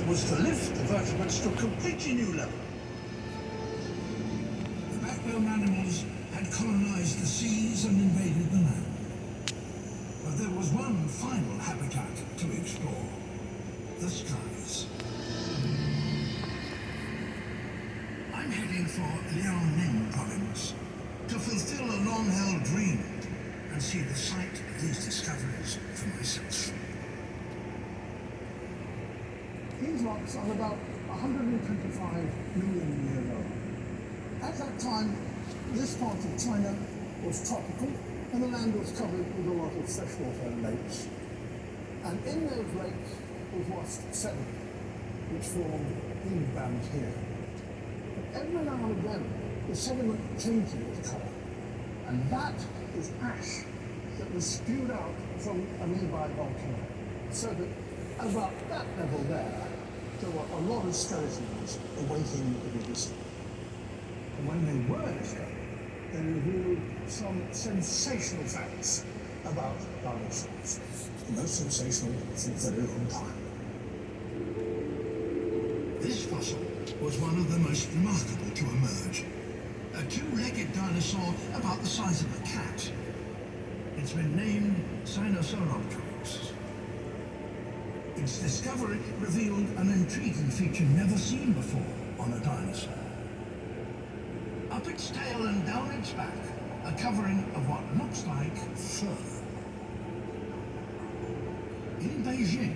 was to lift the vertebrates to a completely new level. The backbone animals had colonized the seas and invaded the land. But there was one final habitat to explore: the skies. I'm heading for Liaoning province to fulfill a long-held dream and see the site of these discoveries for myself. These rocks are about 125 million years old. At that time, this part of China was tropical and the land was covered with a lot of freshwater lakes. And in those lakes was washed sediment, which formed these bands here. But every now and again, the sediment changes its colour, and that is ash that was spewed out from a nearby volcano. So that at about that level there were a lot of skeletons awaiting to be discovered. And when they were discovered, they revealed some sensational facts about dinosaurs. The most sensational for a very long time. This fossil was one of the most remarkable to emerge. A two-legged dinosaur about the size of a cat. It's been named Sinosauropteryx. Its discovery revealed an intriguing feature never seen before on a dinosaur. Up its tail and down its back, a covering of what looks like fur. In Beijing,